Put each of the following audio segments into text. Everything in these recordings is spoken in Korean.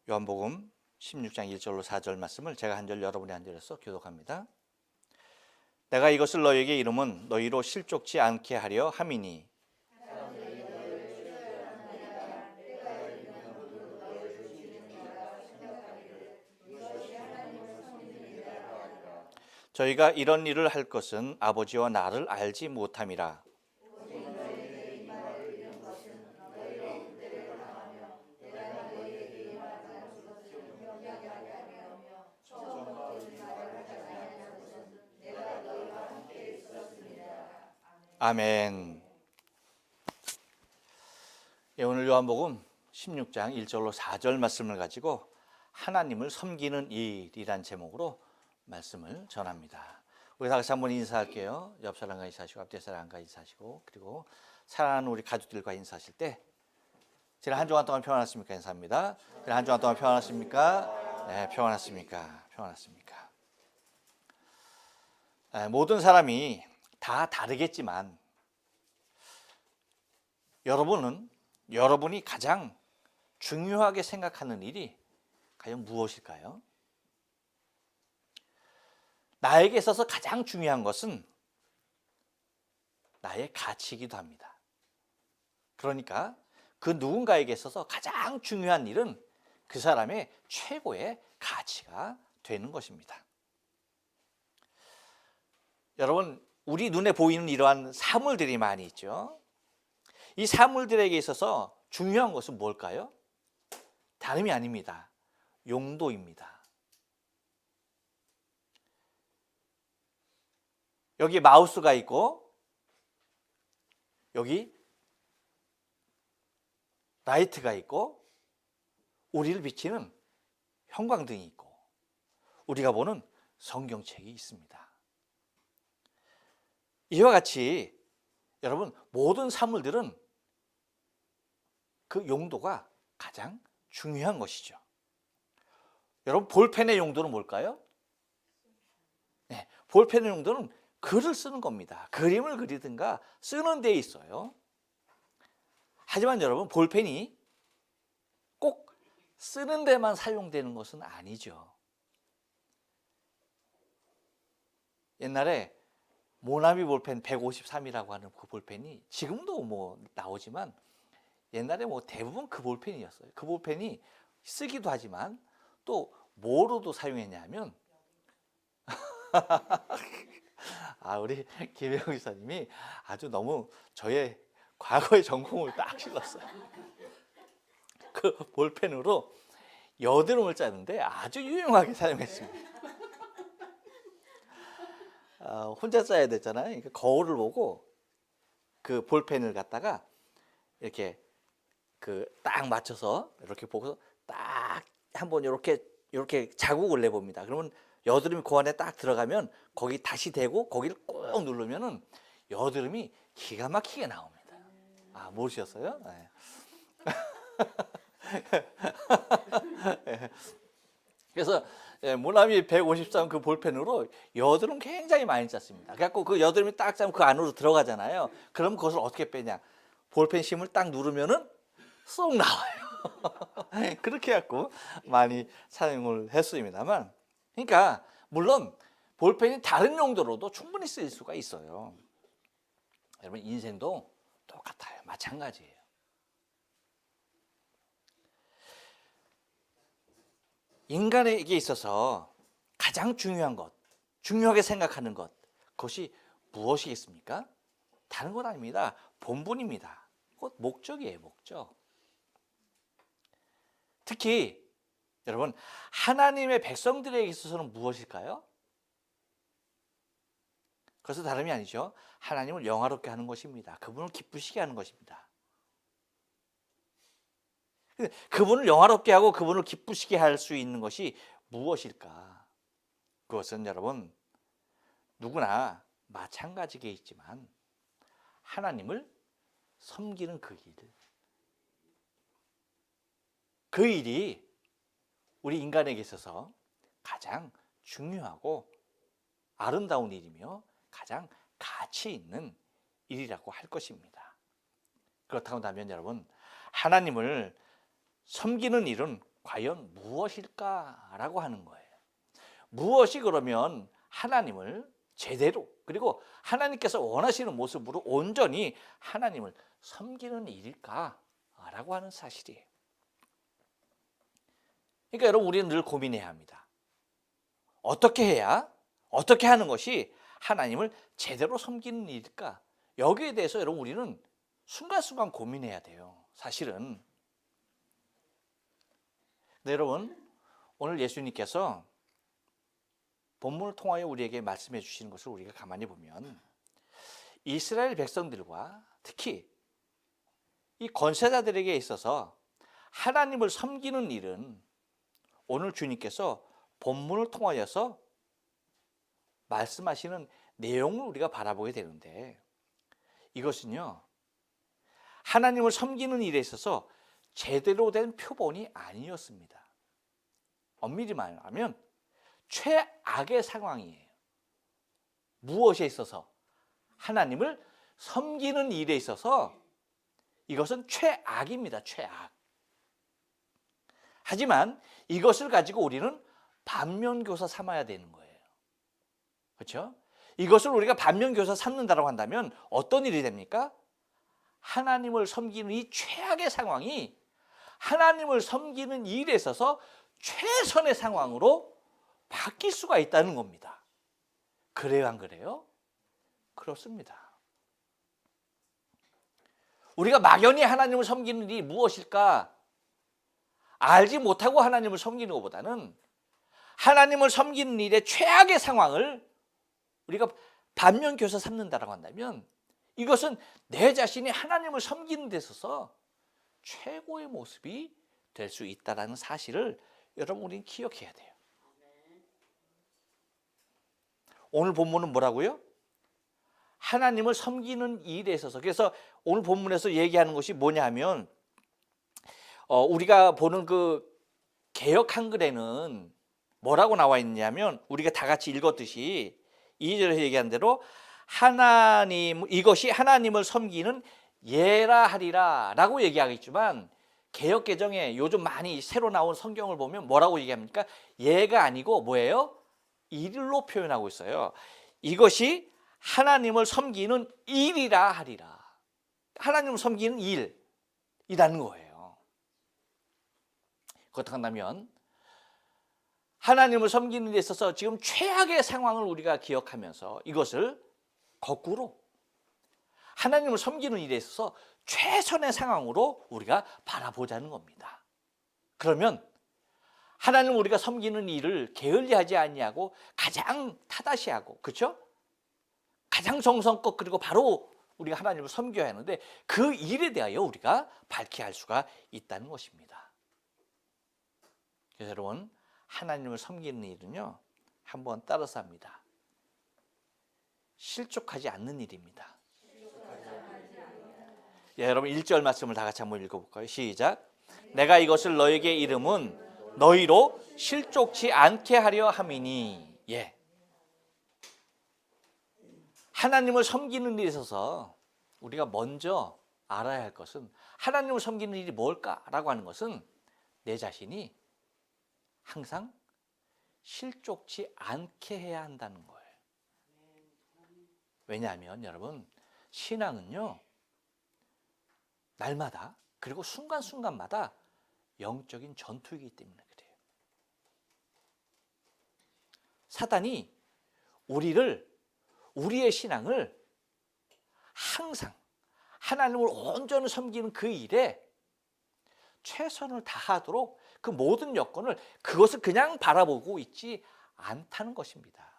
요한복음 16장 1절로 4절 말씀을 제가 한 절 여러분이 한 절에서 교독합니다. 내가 이것을 너희에게 이름은 너희로 실족지 않게 하려 함이니 저희가 이런 일을 할 것은 아버지와 나를 알지 못함이라. 아멘. 예, 오늘 요한복음 16장 1절로 4절 말씀을 가지고 하나님을 섬기는 일이란 제목으로 말씀을 전합니다. 우리 다 같이 한번 인사할게요. 옆 사람과 인사하시고 앞뒤 사람과 인사하시고 그리고 사랑하는 우리 가족들과 인사하실 때 지난 한 주간 동안 평안하십니까? 인사합니다. 지난 한 주간 동안 평안하십니까? 네, 평안하십니까? 평안하십니까? 모든 사람이 다 다르겠지만 여러분이 가장 중요하게 생각하는 일이 과연 무엇일까요? 나에게 있어서 가장 중요한 것은 나의 가치이기도 합니다. 그러니까 그 누군가에게 있어서 가장 중요한 일은 그 사람의 최고의 가치가 되는 것입니다. 여러분, 우리 눈에 보이는 이러한 사물들이 많이 있죠. 이 사물들에게 있어서 중요한 것은 뭘까요? 다름이 아닙니다. 용도입니다. 여기 마우스가 있고 여기 라이트가 있고 우리를 비치는 형광등이 있고 우리가 보는 성경책이 있습니다. 이와 같이 여러분 모든 사물들은 그 용도가 가장 중요한 것이죠. 여러분 볼펜의 용도는 뭘까요? 네, 볼펜의 용도는 글을 쓰는 겁니다. 그림을 그리든가 쓰는 데 있어요. 하지만 여러분 볼펜이 꼭 쓰는 데만 사용되는 것은 아니죠. 옛날에 모나미 볼펜 153이라고 하는 그 볼펜이 지금도 뭐 나오지만 옛날에 뭐 대부분 그 볼펜이었어요. 그 볼펜이 쓰기도 하지만 또 뭐로도 사용했냐면 우리 김혜영 기사님이 아주 너무 저의 과거의 전공을 딱 찔렀어요. 그 볼펜으로 여드름을 짜는데 아주 유용하게 사용했습니다. 혼자 짜야 됐잖아요. 그러니까 거울을 보고 그 볼펜을 갖다가 이렇게 그 딱 맞춰서 이렇게 보고서 딱 한번 이렇게 자국을 내봅니다. 그러면 여드름이 그 안에 딱 들어가면 거기 다시 대고 거기를 꾹 누르면은 여드름이 기가 막히게 나옵니다. 모르셨어요? 네. 그래서 모나미 153 그 볼펜으로 여드름 굉장히 많이 짰습니다. 그래갖고 그 여드름이 딱 짜면 그 안으로 들어가잖아요. 그럼 그것을 어떻게 빼냐? 볼펜 심을 딱 누르면은 쏙 나와요. 그렇게 해갖고 많이 사용을 했습니다만, 그러니까 물론 볼펜이 다른 용도로도 충분히 쓰일 수가 있어요. 여러분 인생도 똑같아요. 마찬가지예요. 인간에게 있어서 가장 중요한 것, 중요하게 생각하는 것, 그것이 무엇이겠습니까? 다른 건 아닙니다. 본분입니다. 곧 목적이에요, 목적. 특히 여러분 하나님의 백성들에게 있어서는 무엇일까요? 그것은 다름이 아니죠. 하나님을 영화롭게 하는 것입니다. 그분을 기쁘시게 하는 것입니다. 그분을 영화롭게 하고 그분을 기쁘시게 할 수 있는 것이 무엇일까? 그것은 여러분 누구나 마찬가지겠지만 하나님을 섬기는 그 일이 우리 인간에게 있어서 가장 중요하고 아름다운 일이며 가장 가치 있는 일이라고 할 것입니다. 그렇다고 하면 여러분 하나님을 섬기는 일은 과연 무엇일까라고 하는 거예요. 무엇이 그러면 하나님을 제대로 그리고 하나님께서 원하시는 모습으로 온전히 하나님을 섬기는 일일까라고 하는 사실이에요. 그러니까 여러분 우리는 늘 고민해야 합니다. 어떻게 해야 어떻게 하는 것이 하나님을 제대로 섬기는 일일까? 여기에 대해서 여러분 우리는 순간순간 고민해야 돼요. 사실은. 네, 여러분 오늘 예수님께서 본문을 통하여 우리에게 말씀해 주시는 것을 우리가 가만히 보면 이스라엘 백성들과 특히 이 권세자들에게 있어서 하나님을 섬기는 일은 오늘 주님께서 본문을 통하여서 말씀하시는 내용을 우리가 바라보게 되는데 이것은요 하나님을 섬기는 일에 있어서 제대로 된 표본이 아니었습니다. 엄밀히 말하면 최악의 상황이에요. 무엇에 있어서? 하나님을 섬기는 일에 있어서 이것은 최악입니다. 최악. 하지만 이것을 가지고 우리는 반면교사 삼아야 되는 거예요. 그렇죠? 이것을 우리가 반면교사 삼는다고 한다면 어떤 일이 됩니까? 하나님을 섬기는 이 최악의 상황이 하나님을 섬기는 일에 있어서 최선의 상황으로 바뀔 수가 있다는 겁니다. 그래요, 안 그래요? 그렇습니다. 우리가 막연히 하나님을 섬기는 일이 무엇일까? 알지 못하고 하나님을 섬기는 것보다는 하나님을 섬기는 일의 최악의 상황을 우리가 반면교사 삼는다고 한다면 이것은 내 자신이 하나님을 섬기는 데 있어서 최고의 모습이 될 수 있다는 사실을 여러분 우리는 기억해야 돼요. 오늘 본문은 뭐라고요? 하나님을 섬기는 일에 있어서. 그래서 오늘 본문에서 얘기하는 것이 뭐냐 하면 우리가 보는 그 개역 한글에는 뭐라고 나와 있냐면 우리가 다 같이 읽었듯이 2절에서 얘기한 대로 하나님 이것이 하나님을 섬기는 예라 하리라 라고 얘기하겠지만 개역 개정에 요즘 많이 새로 나온 성경을 보면 뭐라고 얘기합니까? 예가 아니고 뭐예요? 일로 표현하고 있어요. 이것이 하나님을 섬기는 일이라 하리라. 하나님을 섬기는 일이라는 거예요. 그렇다고 한다면 하나님을 섬기는 데 있어서 지금 최악의 상황을 우리가 기억하면서 이것을 거꾸로 하나님을 섬기는 일에 있어서 최선의 상황으로 우리가 바라보자는 겁니다. 그러면 하나님을 우리가 섬기는 일을 게을리하지 아니하고 가장 타다시하고 그렇죠? 가장 정성껏 그리고 바로 우리가 하나님을 섬겨야 하는데 그 일에 대하여 우리가 밝게 할 수가 있다는 것입니다. 그래서 여러분 하나님을 섬기는 일은요 한번 따라서 합니다. 실족하지 않는 일입니다. 예, 여러분 1절 말씀을 다 같이 한번 읽어볼까요? 시작. 내가 이것을 너에게 이름은 너희로 실족치 않게 하려 함이니. 예. 하나님을 섬기는 일에 있어서 우리가 먼저 알아야 할 것은 하나님을 섬기는 일이 뭘까라고 하는 것은 내 자신이 항상 실족치 않게 해야 한다는 거예요. 왜냐하면 여러분 신앙은요 날마다 그리고 순간순간마다 영적인 전투이기 때문에 그래요. 사단이 우리의 신앙을 항상 하나님을 온전히 섬기는 그 일에 최선을 다하도록 그 모든 여건을 그것을 그냥 바라보고 있지 않다는 것입니다.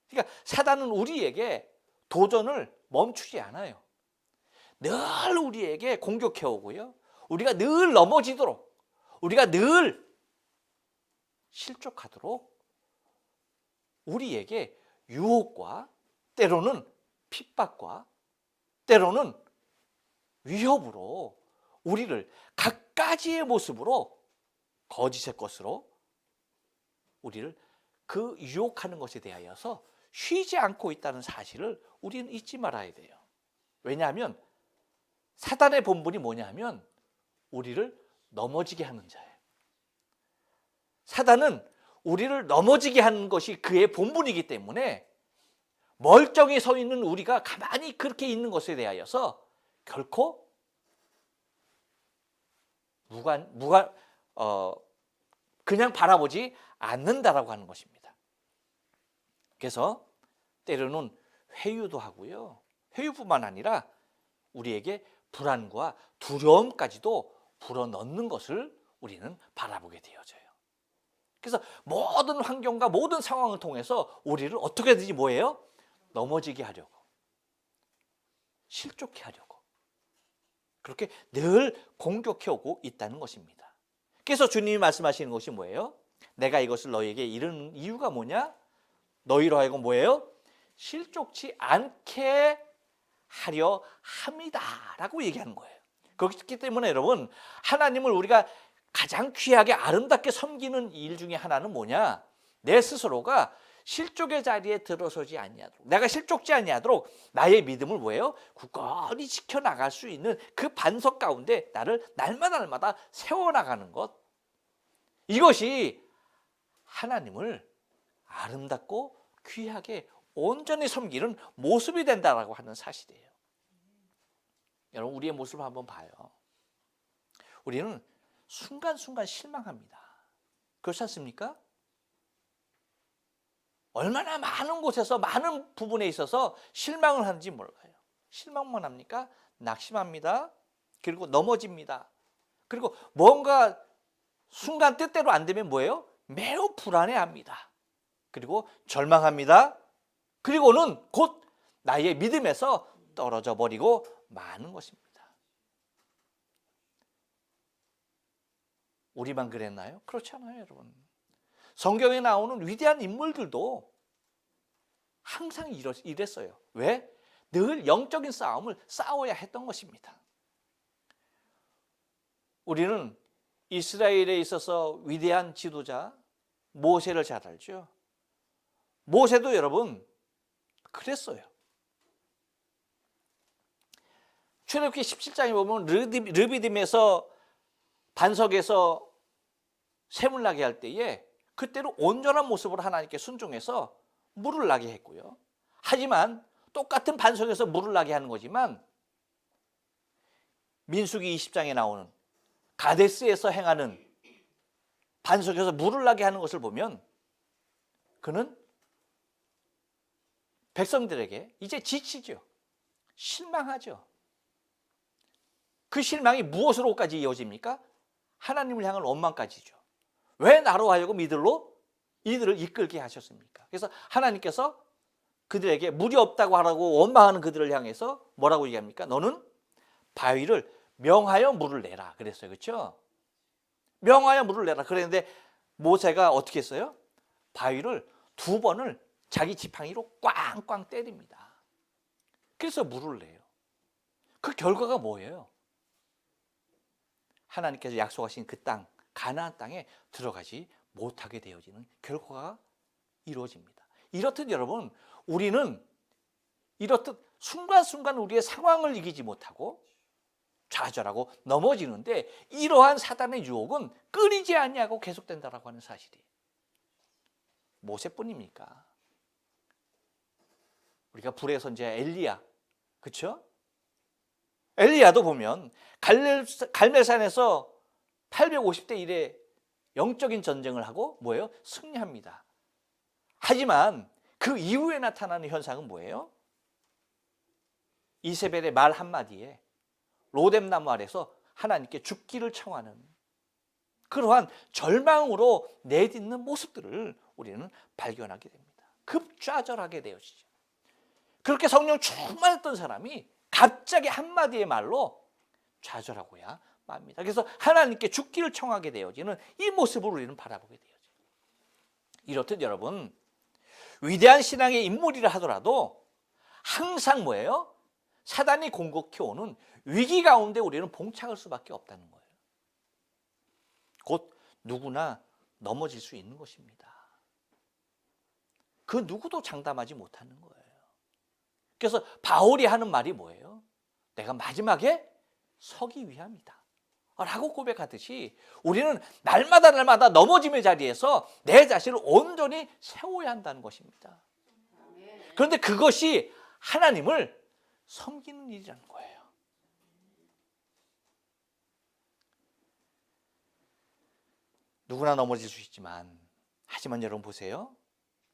그러니까 사단은 우리에게 도전을 멈추지 않아요. 늘 우리에게 공격해 오고요. 우리가 늘 넘어지도록 우리가 늘 실족하도록 우리에게 유혹과 때로는 핍박과 때로는 위협으로 우리를 갖가지의 모습으로 거짓의 것으로 우리를 그 유혹하는 것에 대하여서 쉬지 않고 있다는 사실을 우리는 잊지 말아야 돼요. 왜냐하면 사단의 본분이 뭐냐면 우리를 넘어지게 하는 자예요. 사단은 우리를 넘어지게 하는 것이 그의 본분이기 때문에 멀쩡히 서 있는 우리가 가만히 그렇게 있는 것에 대하여서 결코 그냥 바라보지 않는다라고 하는 것입니다. 그래서 때로는 회유도 하고요. 회유뿐만 아니라 우리에게 불안과 두려움까지도 불어넣는 것을 우리는 바라보게 되어져요. 그래서 모든 환경과 모든 상황을 통해서 우리를 어떻게든지 뭐예요? 넘어지게 하려고, 실족해 하려고 그렇게 늘 공격해 오고 있다는 것입니다. 그래서 주님이 말씀하시는 것이 뭐예요? 내가 이것을 너희에게 이르는 이유가 뭐냐? 너희로 하여금 뭐예요? 실족치 않게 하려 함이다라고 얘기하는 거예요. 그렇기 때문에 여러분, 하나님을 우리가 가장 귀하게 아름답게 섬기는 일 중에 하나는 뭐냐? 내 스스로가 실족의 자리에 들어서지 아니하도록, 내가 실족지 아니하도록 나의 믿음을 뭐예요? 굳건히 지켜나갈 수 있는 그 반석 가운데 나를 날마다 세워나가는 것, 이것이 하나님을 아름답고 귀하게 온전히 섬기는 모습이 된다라고 하는 사실이에요. 여러분, 우리의 모습을 한번 봐요. 우리는 순간순간 실망합니다. 그렇지 않습니까? 얼마나 많은 곳에서 많은 부분에 있어서 실망을 하는지 몰라요. 실망만 합니까? 낙심합니다. 그리고 넘어집니다. 그리고 뭔가 순간 뜻대로 안 되면 뭐예요? 매우 불안해합니다. 그리고 절망합니다. 그리고는 곧 나의 믿음에서 떨어져 버리고 마는 것입니다. 우리만 그랬나요? 그렇지 않아요, 여러분. 성경에 나오는 위대한 인물들도 항상 이랬어요. 왜? 늘 영적인 싸움을 싸워야 했던 것입니다. 우리는 이스라엘에 있어서 위대한 지도자 모세를 잘 알죠. 모세도 여러분 그랬어요. 출애굽기 17장에 보면 르비딤에서 반석에서 샘을 나게 할 때에 그때로 온전한 모습으로 하나님께 순종해서 물을 나게 했고요. 하지만 똑같은 반석에서 물을 나게 하는 거지만 민수기 20장에 나오는 가데스에서 행하는 반석에서 물을 나게 하는 것을 보면 그는 백성들에게 이제 지치죠. 실망하죠. 그 실망이 무엇으로까지 이어집니까? 하나님을 향한 원망까지죠. 왜 나로 하여금 이들을 이끌게 하셨습니까? 그래서 하나님께서 그들에게 물이 없다고 하라고 원망하는 그들을 향해서 뭐라고 얘기합니까? 너는 바위를 명하여 물을 내라 그랬어요. 그렇죠? 명하여 물을 내라. 그랬는데 모세가 어떻게 했어요? 바위를 2번을 자기 지팡이로 꽝꽝 때립니다. 그래서 물을 내요. 그 결과가 뭐예요? 하나님께서 약속하신 그 땅, 가나안 땅에 들어가지 못하게 되어지는 결과가 이루어집니다. 이렇듯 여러분, 우리는 이렇듯 순간순간 우리의 상황을 이기지 못하고 좌절하고 넘어지는데 이러한 사단의 유혹은 끊이지 아니하고 계속된다라고 하는 사실이에요. 모세뿐입니까? 우리가 불의 선지자 엘리야, 그렇죠? 엘리야도 보면 갈멜산에서 850대 1의 영적인 전쟁을 하고 뭐예요? 승리합니다. 하지만 그 이후에 나타나는 현상은 뭐예요? 이세벨의 말 한마디에 로뎀나무 아래서 하나님께 죽기를 청하는 그러한 절망으로 내딛는 모습들을 우리는 발견하게 됩니다. 급좌절하게 되어지죠. 그렇게 성령 충만했던 사람이 갑자기 한마디의 말로 좌절하고야 맙니다. 그래서 하나님께 죽기를 청하게 되어지는 이 모습을 우리는 바라보게 되어져요. 이렇듯 여러분, 위대한 신앙의 인물이라 하더라도 항상 뭐예요? 사단이 공격해오는 위기 가운데 우리는 봉착할 수밖에 없다는 거예요. 곧 누구나 넘어질 수 있는 것입니다. 그 누구도 장담하지 못하는 거예요. 그래서 바울이 하는 말이 뭐예요? 내가 마지막에 서기 위함이다. 라고 고백하듯이 우리는 날마다 넘어짐의 자리에서 내 자신을 온전히 세워야 한다는 것입니다. 그런데 그것이 하나님을 섬기는 일이라는 거예요. 누구나 넘어질 수 있지만, 하지만 여러분 보세요.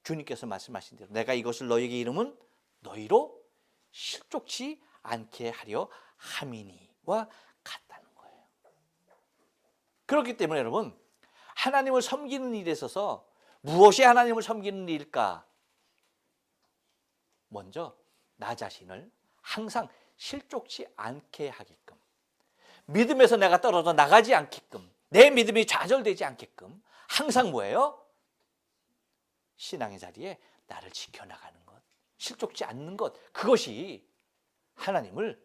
주님께서 말씀하신 대로 내가 이것을 너희에게 이름은 너희로 실족치 않게 하려 함이니와 같다는 거예요. 그렇기 때문에 여러분, 하나님을 섬기는 일에 있어서 무엇이 하나님을 섬기는 일일까? 먼저 나 자신을 항상 실족치 않게 하게끔, 믿음에서 내가 떨어져 나가지 않게끔, 내 믿음이 좌절되지 않게끔 항상 뭐예요? 신앙의 자리에 나를 지켜나가는 것, 실족지 않는 것, 그것이 하나님을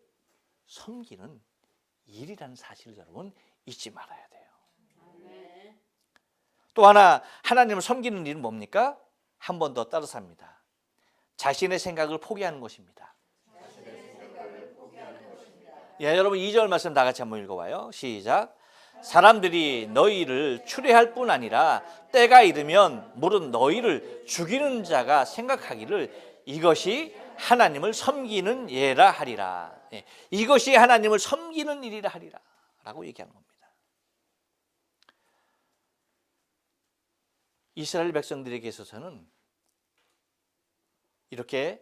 섬기는 일이라는 사실을 여러분 잊지 말아야 돼요. 또 하나 하나님을 섬기는 일은 뭡니까? 한 번 더 따라서 합니다. 자신의 생각을 포기하는 것입니다. 예, 여러분 2절 말씀 다 같이 한번 읽어봐요. 시작. 사람들이 너희를 추례할 뿐 아니라 때가 이르면 무릇 너희를 죽이는 자가 생각하기를 이것이 하나님을 섬기는 예라 하리라. 예, 이것이 하나님을 섬기는 일이라 하리라 라고 얘기하는 겁니다. 이스라엘 백성들에게 있어서는 이렇게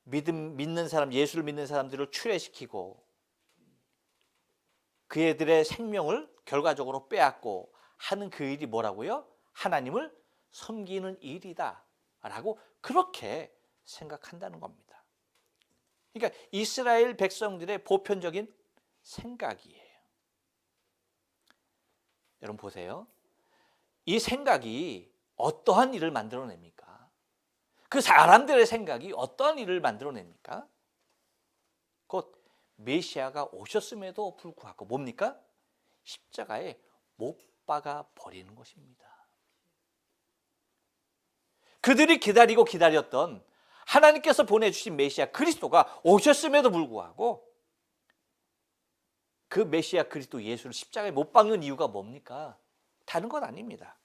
믿는 사람, 예수를 믿는 사람들을 추례시키고 그애들의 생명을 결과적으로 빼앗고 하는 그 일이 뭐라고요? 하나님을 섬기는 일이다 라고 그렇게 생각한다는 겁니다. 그러니까 이스라엘 백성들의 보편적인 생각이에요. 여러분 보세요. 이 생각이 어떠한 일을 만들어냅니까? 그 사람들의 생각이 어떠한 일을 만들어냅니까? 곧 메시아가 오셨음에도 불구하고 뭡니까? 십자가에 못 박아 버리는 것입니다. 그들이 기다리고 기다렸던 하나님께서 보내주신 메시아 그리스도가 오셨음에도 불구하고 그 메시아 그리스도 예수를 십자가에 못 박는 이유가 뭡니까? 다른 건 아닙니다.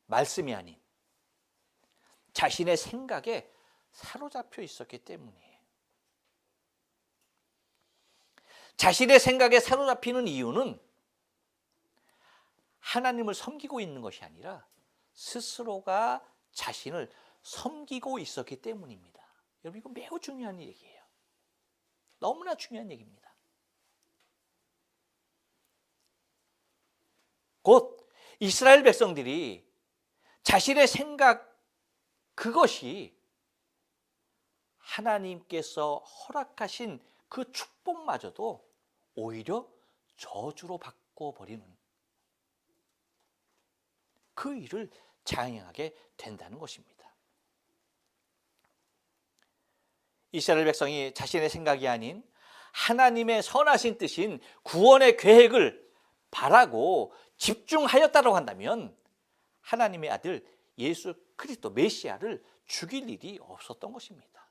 말씀이 아닌 자신의 생각에 사로잡혀 있었기 때문이에요. 자신의 생각에 사로잡히는 이유는 하나님을 섬기고 있는 것이 아니라 스스로가 자신을 섬기고 있었기 때문입니다. 여러분 이거 매우 중요한 얘기예요. 너무나 중요한 얘기입니다. 곧 이스라엘 백성들이 자신의 생각 그것이 하나님께서 허락하신 그 축복마저도 오히려 저주로 바꿔버리는 그 일을 자행하게 된다는 것입니다. 이스라엘 백성이 자신의 생각이 아닌 하나님의 선하신 뜻인 구원의 계획을 바라고 집중하였다고 한다면 하나님의 아들 예수 그리스도 메시아를 죽일 일이 없었던 것입니다.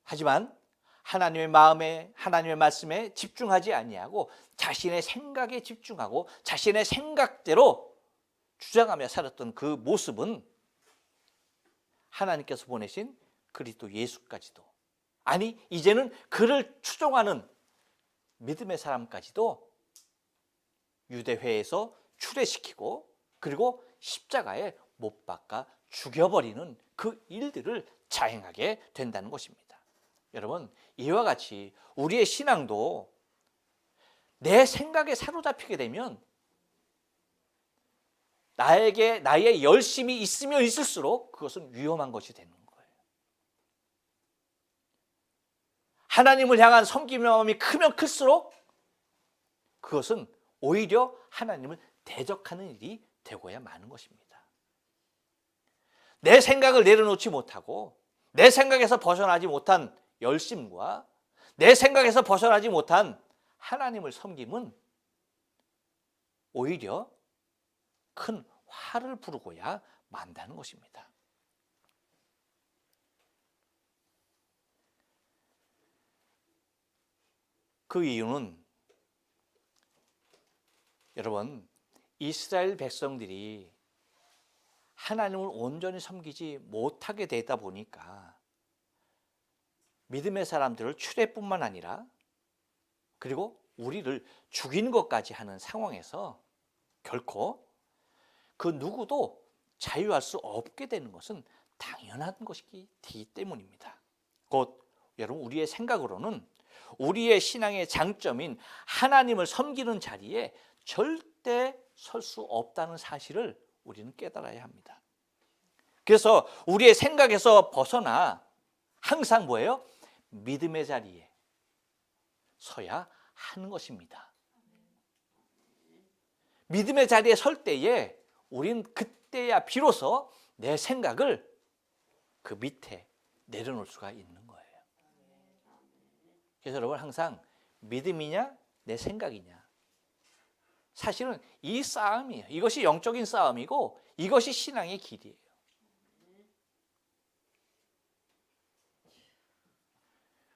하지만 하나님의 마음에 하나님의 말씀에 집중하지 아니하고 자신의 생각에 집중하고 자신의 생각대로 주장하며 살았던 그 모습은 하나님께서 보내신 그리스도 예수까지도, 아니 이제는 그를 추종하는 믿음의 사람까지도 유대회에서 추례시키고 그리고 십자가에 못 박아 죽여버리는 그 일들을 자행하게 된다는 것입니다. 여러분 이와 같이 우리의 신앙도 내 생각에 사로잡히게 되면 나의 열심이 있으면 있을수록 그것은 위험한 것이 되는 거예요. 하나님을 향한 섬김의 마음이 크면 클수록 그것은 오히려 하나님을 대적하는 일이 되고야 마는 것입니다. 내 생각을 내려놓지 못하고 내 생각에서 벗어나지 못한 열심과 내 생각에서 벗어나지 못한 하나님을 섬김은 오히려 큰 화를 부르고야 만다는 것입니다. 그 이유는 여러분, 이스라엘 백성들이 하나님을 온전히 섬기지 못하게 되다 보니까 믿음의 사람들을 추례뿐만 아니라 그리고 우리를 죽이는 것까지 하는 상황에서 결코 그 누구도 자유할 수 없게 되는 것은 당연한 것이기 때문입니다. 곧 여러분, 우리의 생각으로는 우리의 신앙의 장점인 하나님을 섬기는 자리에 절대 설 수 없다는 사실을 우리는 깨달아야 합니다. 그래서 우리의 생각에서 벗어나 항상 뭐예요? 믿음의 자리에 서야 하는 것입니다. 믿음의 자리에 설 때에 우린 그때야 비로소 내 생각을 그 밑에 내려놓을 수가 있는 거예요. 그래서 여러분, 항상 믿음이냐 내 생각이냐, 사실은 이 싸움이에요. 이것이 영적인 싸움이고 이것이 신앙의 길이에요.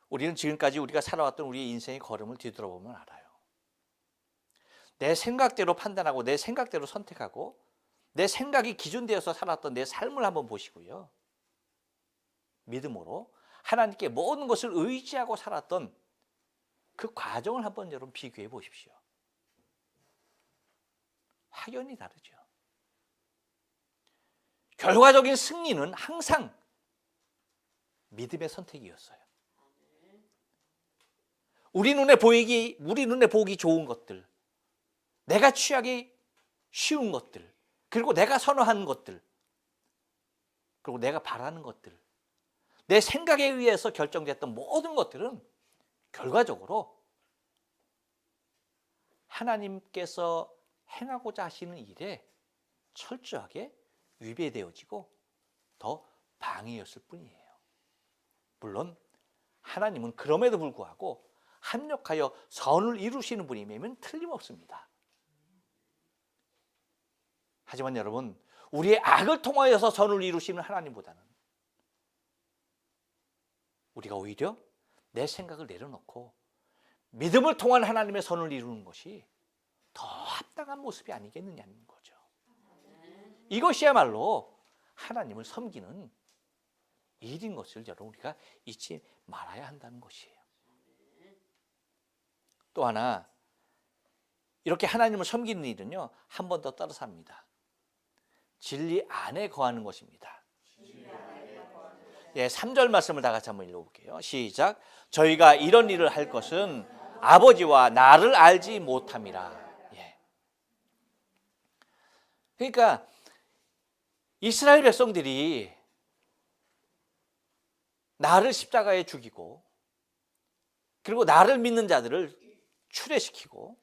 우리는 지금까지 우리가 살아왔던 우리의 인생의 걸음을 뒤돌아보면 알아요. 내 생각대로 판단하고 내 생각대로 선택하고 내 생각이 기준되어서 살았던 내 삶을 한번 보시고요, 믿음으로 하나님께 모든 것을 의지하고 살았던 그 과정을 한번 여러분 비교해 보십시오. 확연히 다르죠. 결과적인 승리는 항상 믿음의 선택이었어요. 우리 눈에 보기 좋은 것들, 내가 취하기 쉬운 것들, 그리고 내가 선호하는 것들, 그리고 내가 바라는 것들, 내 생각에 의해서 결정됐던 모든 것들은 결과적으로 하나님께서 행하고자 하시는 일에 철저하게 위배되어지고 더 방해였을 뿐이에요. 물론 하나님은 그럼에도 불구하고 합력하여 선을 이루시는 분이면 틀림없습니다. 하지만 여러분, 우리의 악을 통하여서 선을 이루시는 하나님보다는 우리가 오히려 내 생각을 내려놓고 믿음을 통한 하나님의 선을 이루는 것이 더 합당한 모습이 아니겠느냐는 거죠. 이것이야말로 하나님을 섬기는 일인 것을 여러분, 우리가 잊지 말아야 한다는 것이에요. 또 하나, 이렇게 하나님을 섬기는 일은요, 한 번 더 따라서 합니다. 진리 안에 거하는 것입니다. 예, 3절 말씀을 다 같이 한번 읽어볼게요. 시작. 저희가 이런 일을 할 것은 아버지와 나를 알지 못함이라. 예. 그러니까 이스라엘 백성들이 나를 십자가에 죽이고 그리고 나를 믿는 자들을 추례시키고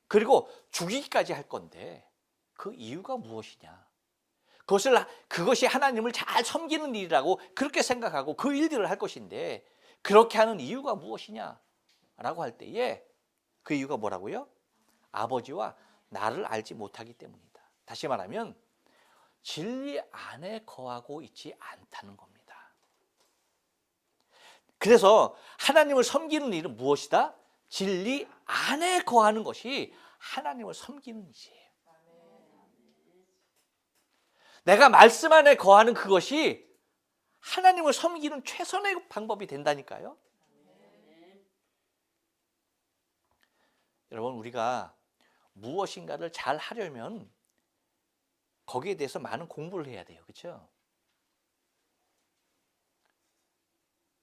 그리고 죽이기까지 할 건데 그 이유가 무엇이냐? 그것이 하나님을 잘 섬기는 일이라고 그렇게 생각하고 그 일들을 할 것인데 그렇게 하는 이유가 무엇이냐라고 할 때에 그 이유가 뭐라고요? 아버지와 나를 알지 못하기 때문이다. 다시 말하면 진리 안에 거하고 있지 않다는 겁니다. 그래서 하나님을 섬기는 일은 무엇이다? 진리 안에 거하는 것이 하나님을 섬기는 일이에요. 내가 말씀 안에 거하는 그것이 하나님을 섬기는 최선의 방법이 된다니까요. 여러분, 우리가 무엇인가를 잘 하려면 거기에 대해서 많은 공부를 해야 돼요. 그렇죠?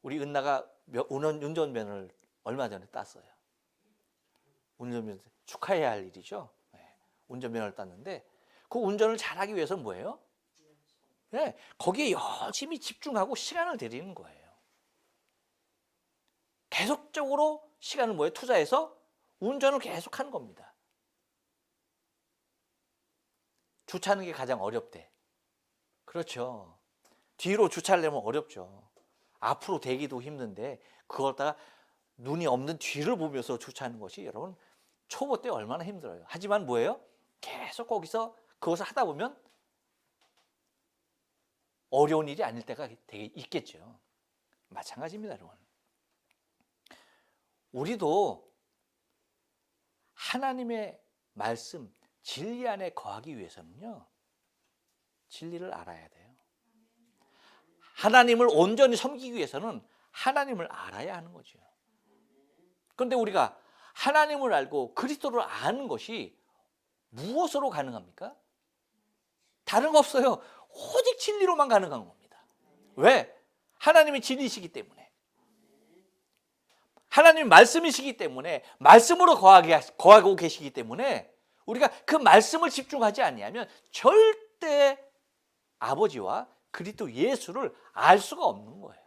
우리 은나가 운전면허를 얼마 전에 땄어요. 운전면허 축하해야 할 일이죠. 네. 운전면허를 땄는데 그 운전을 잘하기 위해서는 뭐예요? 네. 거기에 열심히 집중하고 시간을 들이는 거예요. 계속적으로 시간을 투자해서 운전을 계속하는 겁니다. 주차하는 게 가장 어렵대. 그렇죠. 뒤로 주차를 내면 어렵죠. 앞으로 대기도 힘든데 그걸 다가 눈이 없는 뒤를 보면서 주차하는 것이 여러분 초보 때 얼마나 힘들어요. 하지만 뭐예요? 계속 거기서 그것을 하다 보면 어려운 일이 아닐 때가 되게 있겠죠. 마찬가지입니다, 여러분. 우리도 하나님의 말씀, 진리 안에 거하기 위해서는요, 진리를 알아야 돼요. 하나님을 온전히 섬기기 위해서는 하나님을 알아야 하는 거죠. 그런데 우리가 하나님을 알고 그리스도를 아는 것이 무엇으로 가능합니까? 다른 거 없어요. 오직 진리로만 가능한 겁니다. 왜? 하나님이 진리시기 때문에. 하나님 말씀이시기 때문에, 말씀으로 거하고 계시기 때문에 우리가 그 말씀을 집중하지 아니하면 절대 아버지와 그리스도 예수를 알 수가 없는 거예요.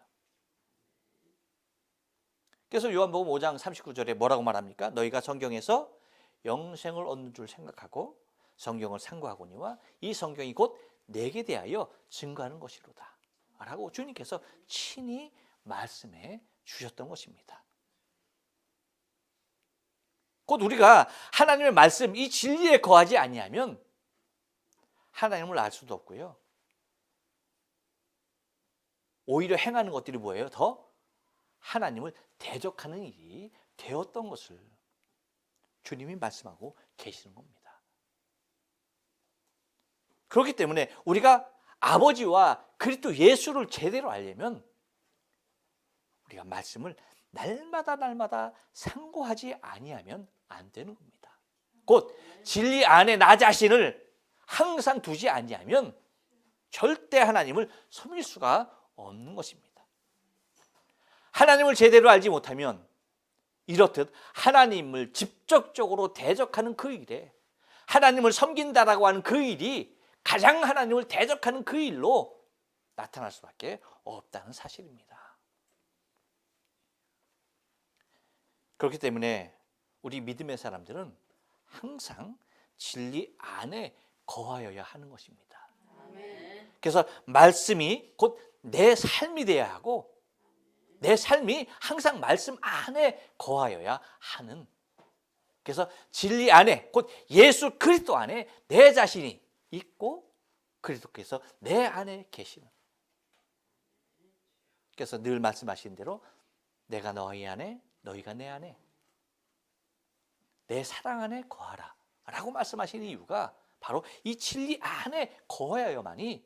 그래서 요한복음 5장 39절에 뭐라고 말합니까? 너희가 성경에서 영생을 얻는 줄 생각하고 성경을 상고하거니와 이 성경이 곧 내게 대하여 증거하는 것이로다 라고 주님께서 친히 말씀해 주셨던 것입니다. 곧 우리가 하나님의 말씀, 이 진리에 거하지 아니하면 하나님을 알 수도 없고요, 오히려 행하는 것들이 뭐예요? 더 하나님을 대적하는 일이 되었던 것을 주님이 말씀하고 계시는 겁니다. 그렇기 때문에 우리가 아버지와 그리스도 예수를 제대로 알려면 우리가 말씀을 날마다 상고하지 아니하면 안 되는 겁니다. 곧 진리 안에 나 자신을 항상 두지 아니하면 절대 하나님을 섬길 수가 없는 것입니다. 하나님을 제대로 알지 못하면 이렇듯 하나님을 직접적으로 대적하는 그 일에, 하나님을 섬긴다라고 하는 그 일이 가장 하나님을 대적하는 그 일로 나타날 수밖에 없다는 사실입니다. 그렇기 때문에 우리 믿음의 사람들은 항상 진리 안에 거하여야 하는 것입니다. 그래서 말씀이 곧 내 삶이 되어야 하고, 내 삶이 항상 말씀 안에 거하여야 하는, 그래서 진리 안에 곧 예수 그리스도 안에 내 자신이 있고 그리스도께서 내 안에 계시는, 그래서 늘 말씀하신 대로 내가 너희 안에 너희가 내 안에 내 사랑 안에 거하라 라고 말씀하시는 이유가 바로 이 진리 안에 거하여야만이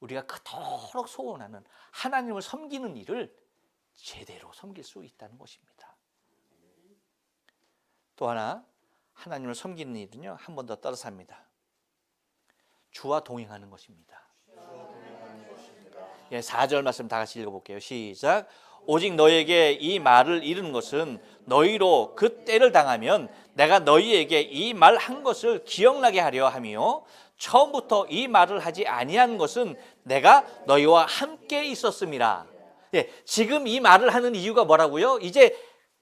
우리가 그토록 소원하는 하나님을 섬기는 일을 제대로 섬길 수 있다는 것입니다. 또 하나 하나님을 섬기는 일은요, 한 번 더 따라서 합니다. 주와 동행하는 것입니다. 4절 말씀 다 같이 읽어볼게요. 시작. 오직 너희에게 이 말을 이르는 것은 너희로 그 때를 당하면 내가 너희에게 이 말 한 것을 기억나게 하려 함이요 처음부터 이 말을 하지 아니한 것은 내가 너희와 함께 있었음이라. 지금 이 말을 하는 이유가 뭐라고요? 이제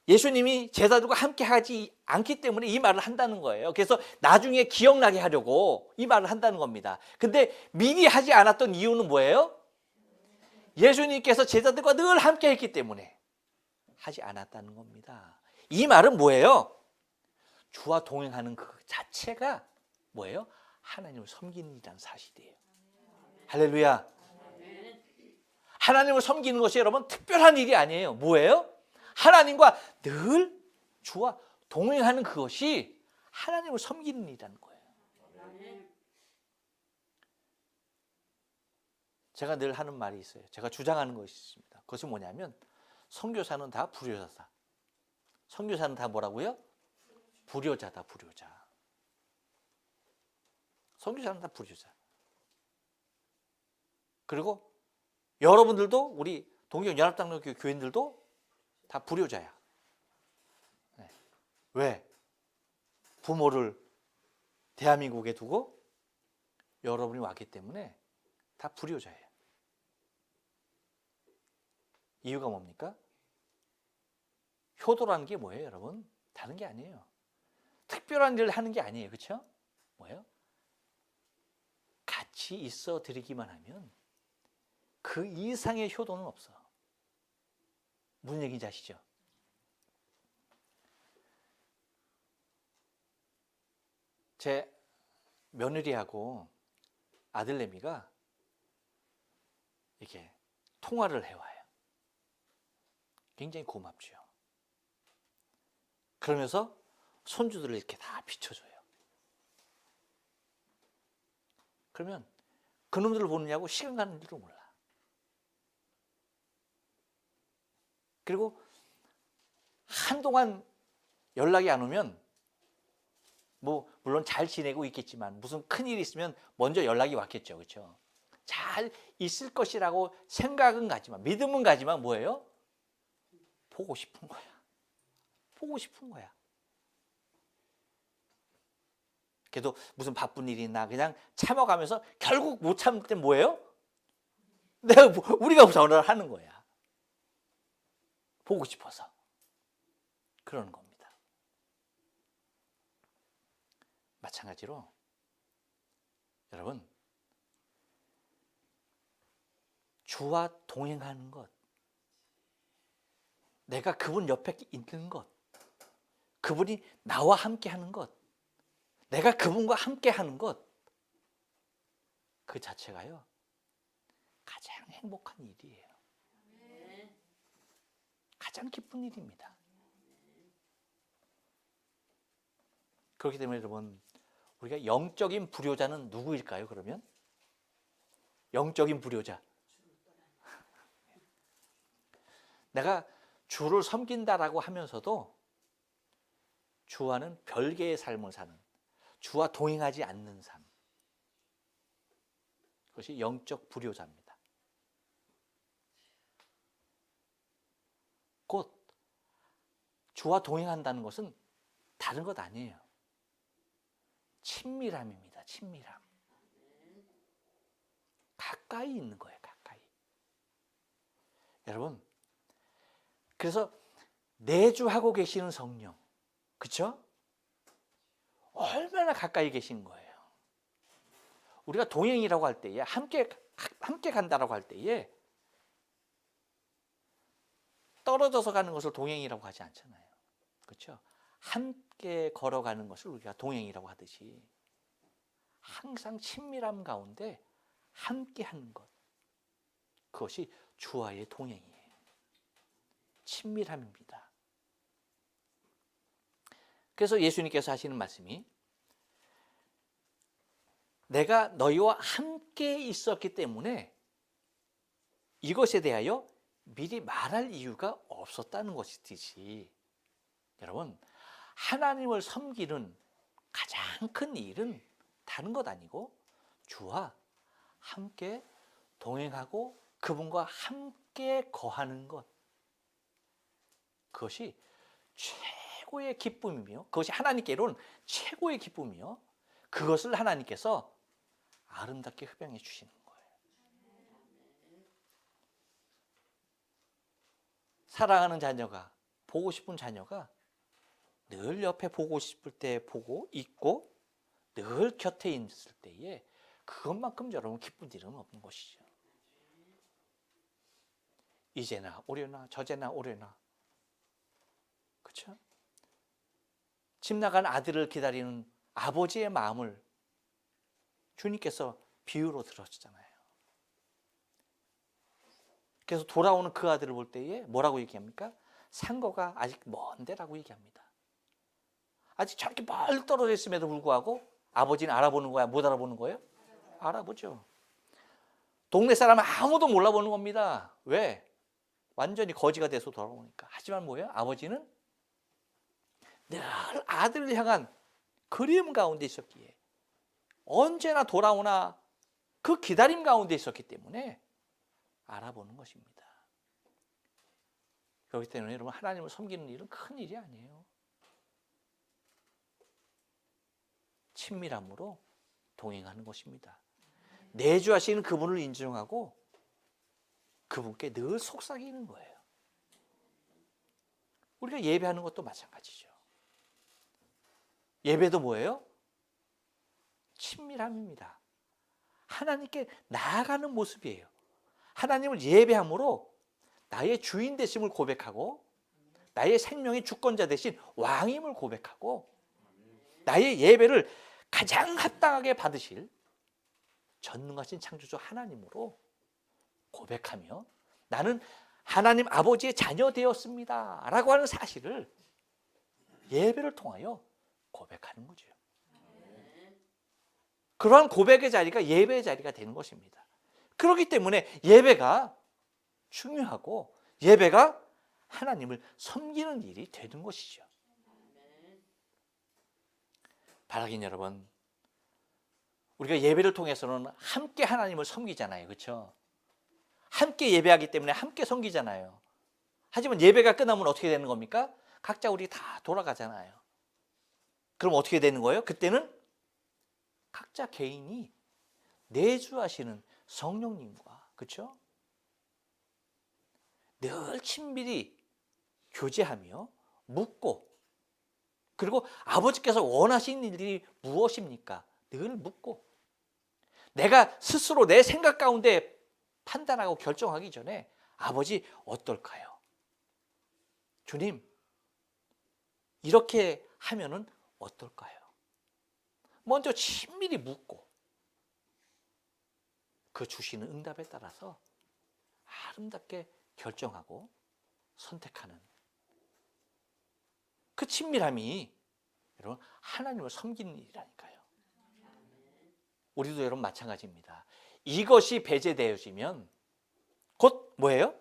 예수님이 제자들과 함께 하지 않기 때문에 이 말을 한다는 거예요. 그래서 나중에 기억나게 하려고 이 말을 한다는 겁니다. 근데 미리 하지 않았던 이유는 뭐예요? 예수님께서 제자들과 늘 함께 했기 때문에 하지 않았다는 겁니다. 이 말은 뭐예요? 주와 동행하는 그 자체가 뭐예요? 하나님을 섬기는 일이라는 사실이에요. 할렐루야. 하나님을 섬기는 것이 여러분 특별한 일이 아니에요. 뭐예요? 하나님과 늘 주와 동행하는 그것이 하나님을 섬기는 일이라는 거예요. 제가 늘 하는 말이 있어요. 제가 주장하는 것이 있습니다. 그것이 뭐냐면 선교사는 다 불효자다. 선교사는 다 뭐라고요? 불효자다, 불효자. 선교사는 다 불효자. 그리고 여러분들도, 우리 동경연합장로교 교인들도 다 불효자야. 네. 왜? 부모를 대한민국에 두고 여러분이 왔기 때문에 다 불효자예요. 이유가 뭡니까? 효도라는 게 뭐예요, 여러분? 다른 게 아니에요. 특별한 일을 하는 게 아니에요. 그렇죠? 뭐예요? 같이 있어 드리기만 하면 그 이상의 효도는 없어. 무슨 얘기인지 아시죠? 제 며느리하고 아들내미가 이렇게 통화를 해와요. 굉장히 고맙죠. 그러면서 손주들을 이렇게 다 비춰줘요. 그러면 그놈들을 보느냐고 시간 가는 줄도 몰라. 그리고 한동안 연락이 안 오면 뭐 물론 잘 지내고 있겠지만 무슨 큰일이 있으면 먼저 연락이 왔겠죠. 그렇죠? 잘 있을 것이라고 생각은 가지만 믿음은 가지만 뭐예요? 보고 싶은 거야. 보고 싶은 거야. 그래도 무슨 바쁜 일이 있나 그냥 참아가면서 결국 못 참을 때 뭐예요? 우리가 전화를 하는 거야. 보고 싶어서. 그러는 겁니다. 마찬가지로 여러분 주와 동행하는 것, 내가 그분 옆에 있는 것, 그분이 나와 함께 하는 것, 내가 그분과 함께 하는 것, 그 자체가요 가장 행복한 일이에요. 가장 기쁜 일입니다. 그렇기 때문에 여러분 우리가 영적인 불효자는 누구일까요? 그러면 영적인 불효자, 내가 주를 섬긴다라고 하면서도 주와는 별개의 삶을 사는, 주와 동행하지 않는 삶, 그것이 영적 불효자입니다. 곧 주와 동행한다는 것은 다른 것 아니에요. 친밀함입니다. 친밀함. 가까이 있는 거예요. 가까이. 여러분 그래서 내주하고 계시는 성령, 그렇죠? 얼마나 가까이 계신 거예요. 우리가 동행이라고 할 때에 함께 간다라고 할 때에 떨어져서 가는 것을 동행이라고 하지 않잖아요. 그렇죠? 함께 걸어가는 것을 우리가 동행이라고 하듯이 항상 친밀함 가운데 함께 하는 것, 그것이 주와의 동행이에요. 친밀함입니다. 그래서 예수님께서 하시는 말씀이 내가 너희와 함께 있었기 때문에 이것에 대하여 미리 말할 이유가 없었다는 것이듯이, 여러분 하나님을 섬기는 가장 큰 일은 다른 것 아니고 주와 함께 동행하고 그분과 함께 거하는 것, 그것이 최고의 기쁨이며 그것이 하나님께로는 최고의 기쁨이며 그것을 하나님께서 아름답게 흡양해 주시는 거예요. 사랑하는 자녀가, 보고 싶은 자녀가 늘 옆에 보고 싶을 때 보고 있고 늘 곁에 있을 때에 그것만큼 여러분 기쁜 일은 없는 것이죠. 이제나 오려나 저제나 오려나, 그렇죠? 집 나간 아들을 기다리는 아버지의 마음을 주님께서 비유로 들었잖아요. 그래서 돌아오는 그 아들을 볼 때에 뭐라고 얘기합니까? 상거가 아직 먼데라고 얘기합니다. 아직 저렇게 멀리 떨어져 있음에도 불구하고 아버지는 알아보는 거야? 못 알아보는 거예요? 알아보죠. 동네 사람은 아무도 몰라보는 겁니다. 왜? 완전히 거지가 돼서 돌아오니까. 하지만 뭐예요? 아버지는 늘 아들을 향한 그리움 가운데 있었기에 언제나 돌아오나 그 기다림 가운데 있었기 때문에 알아보는 것입니다. 그렇기 때문에 여러분 하나님을 섬기는 일은 큰 일이 아니에요. 친밀함으로 동행하는 것입니다. 내주하시는 그분을 인정하고 그분께 늘 속삭이는 거예요. 우리가 예배하는 것도 마찬가지죠. 예배도 뭐예요? 친밀함입니다. 하나님께 나아가는 모습이에요. 하나님을 예배함으로 나의 주인 되심을 고백하고 나의 생명의 주권자 되신 왕임을 고백하고 나의 예배를 가장 합당하게 받으실 전능하신 창조주 하나님으로 고백하며 나는 하나님 아버지의 자녀 되었습니다 라고 하는 사실을 예배를 통하여 고백하는 거죠. 그러한 고백의 자리가 예배의 자리가 되는 것입니다. 그렇기 때문에 예배가 중요하고 예배가 하나님을 섬기는 일이 되는 것이죠. 바라긴 여러분, 우리가 예배를 통해서는 함께 하나님을 섬기잖아요. 그렇죠? 함께 예배하기 때문에 함께 섬기잖아요. 하지만 예배가 끝나면 어떻게 되는 겁니까? 각자 우리 다 돌아가잖아요. 그럼 어떻게 되는 거예요? 그때는 각자 개인이 내주하시는 성령님과, 그렇죠? 늘 친밀히 교제하며 묻고, 그리고 아버지께서 원하시는 일이 무엇입니까? 늘 묻고, 내가 스스로 내 생각 가운데 판단하고 결정하기 전에 아버지 어떨까요? 주님, 이렇게 하면은 어떨까요? 먼저 친밀히 묻고 그 주시는 응답에 따라서 아름답게 결정하고 선택하는 그 친밀함이 여러분 하나님을 섬기는 일이라니까요. 우리도 여러분 마찬가지입니다. 이것이 배제되어지면 곧 뭐예요?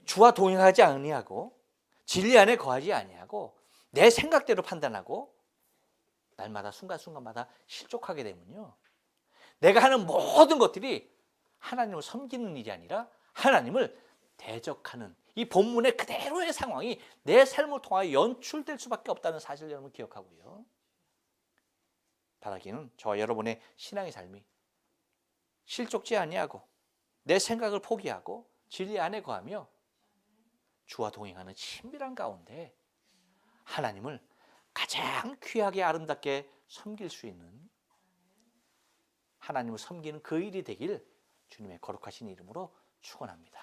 주와 동행하지 아니하고 진리 안에 거하지 아니하고 내 생각대로 판단하고 날마다 순간순간마다 실족하게 되면요, 내가 하는 모든 것들이 하나님을 섬기는 일이 아니라 하나님을 대적하는 이 본문의 그대로의 상황이 내 삶을 통하여 연출될 수밖에 없다는 사실을 여러분 기억하고요, 바라기는 저와 여러분의 신앙의 삶이 실족지 아니하고 내 생각을 포기하고 진리 안에 거하며 주와 동행하는 친밀한 가운데 하나님을 가장 귀하게 아름답게 섬길 수 있는, 하나님을 섬기는 그 일이 되길 주님의 거룩하신 이름으로 축원합니다.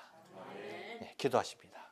네, 기도하십니다.